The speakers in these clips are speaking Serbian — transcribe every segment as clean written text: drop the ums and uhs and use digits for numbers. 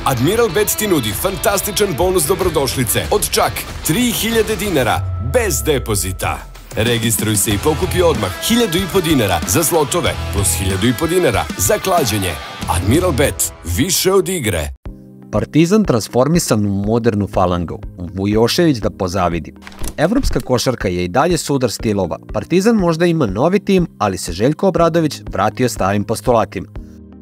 Admiralbet ti nudi fantastičan bonus dobrodošlice od čak 3000 dinara bez depozita. Registruj se i pokupi odmah 1500 dinara za slotove plus 1500 dinara za klađenje. Admiralbet, više od igre. Partizan transformisan u modernu falangu. Vujošević da pozavidi. Evropska košarka je i dalje sudar stilova. Partizan možda ima novi tim, ali se Željko Obradović vratio starim postulatima.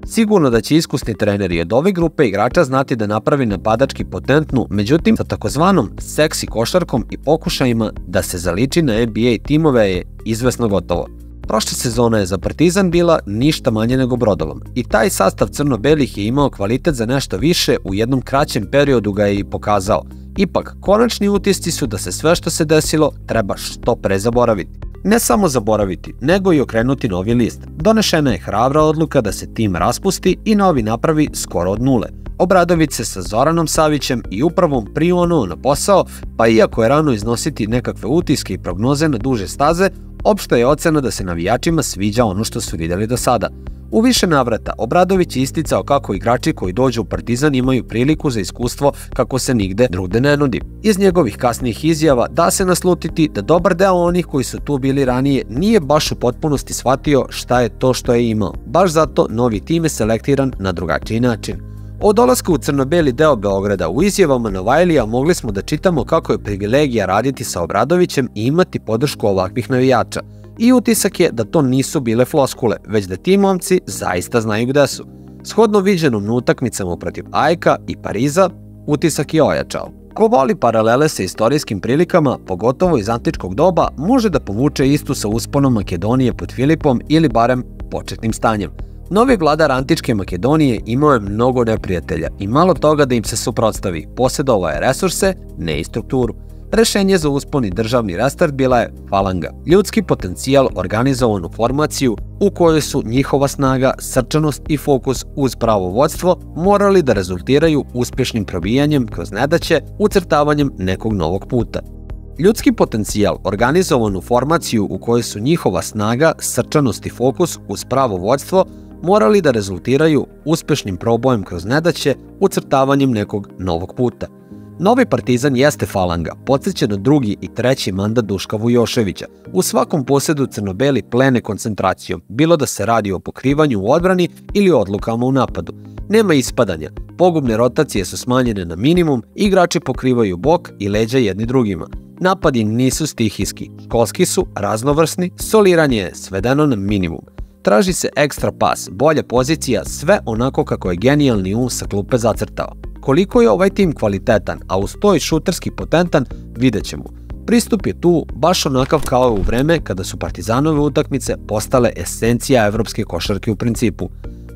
Sigurno da će iskusni treneri od ove grupe igrača znati da napravi napadački potentnu, međutim sa takozvanom seksi košarkom i pokušajima da se zaliči na NBA timove je izvesno gotovo. Prošla sezona je za Partizan bila ništa manje nego brodolom i taj sastav crno-belih je imao kvalitet za nešto više, u jednom kraćem periodu ga je i pokazao. Ipak, konačni utisci su da se sve što se desilo treba što pre zaboraviti. Ne samo zaboraviti, nego i okrenuti novi list. Donešena je hrabra odluka da se tim raspusti i novi napravi skoro od nule. Obradović se sa Zoranom Savićem i upravom prionuo na posao, pa iako je rano iznositi nekakve utiske i prognoze na duže staze, opšta je ocena da se navijačima sviđa ono što su vidjeli do sada. U više navrata Obradović je isticao kako igrači koji dođu u Partizan imaju priliku za iskustvo kako se nigde drugde ne nudi. Iz njegovih kasnijih izjava da se naslutiti da dobar deo onih koji su tu bili ranije nije baš u potpunosti shvatio šta je to što je imao. Baš zato novi tim je selektiran na drugačiji način. Od dolaska u crno-beli deo Beograda u izjavama Novajlija mogli smo da čitamo kako je privilegija raditi sa Obradovićem i imati podršku ovakvih navijača. I utisak je da to nisu bile floskule, već da ti momci zaista znaju gde su. Shodno viđenom na utakmicama protiv AEK-a i Pariza, utisak je ojačao. Ko voli paralele sa istorijskim prilikama, pogotovo iz antičkog doba, može da povuče istu sa usponom Makedonije pod Filipom ili barem početnim stanjem. Novi vladar antičke Makedonije imao je mnogo neprijatelja i malo toga da im se suprotstavi, posjedovao je resurse, ne i strukturu. Rešenje za uspon i državni restart bila je falanga, ljudski potencijal, organizovanu formaciju u kojoj su njihova snaga, srčanost i fokus uz pravo vodstvo morali da rezultiraju uspješnim probijanjem kroz nedaće, ucrtavanjem nekog novog puta. Ljudski potencijal, organizovanu formaciju u kojoj su njihova snaga, srčanost i fokus uz pravo vodstvo morali da rezultiraju uspješnim probojem kroz nedaće, ucrtavanjem nekog novog puta. Novi Partizan jeste falanga, podsjeća na drugi i treći mandat Duška Vujoševića. U svakom posjedu crno-beli plene koncentracijom, bilo da se radi o pokrivanju u odbrani ili odlukama u napadu. Nema ispadanja, pogubne rotacije su smanjene na minimum, igrači pokrivaju bok i leđa jedni drugima. Napadi nisu stihijski, školski su, raznovrsni, soliranje je svedeno na minimum. Traži se ekstra pas, bolja pozicija, sve onako kako je genijalni sa klupe zacrtao. Koliko je ovaj tim kvalitetan, a uz to i šuterski potentan, vidjet ćemo. Pristup je tu baš onakav kao u vreme kada su Partizanove utakmice postale esencija evropske košarke u principu.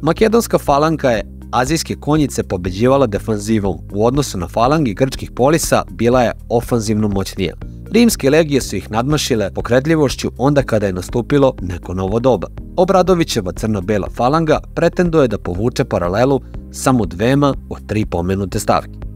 Makedonska falanka je azijske konjice pobeđivala defanzivom, u odnosu na falangi grčkih polisa bila je ofanzivno moćnija. Rimske legije su ih nadmašile pokretljivošću onda kada je nastupilo neko novo doba. Obradovićeva crno-bela falanga pretenduje da povuče paralelu samo dvema od tri pomenute stavke.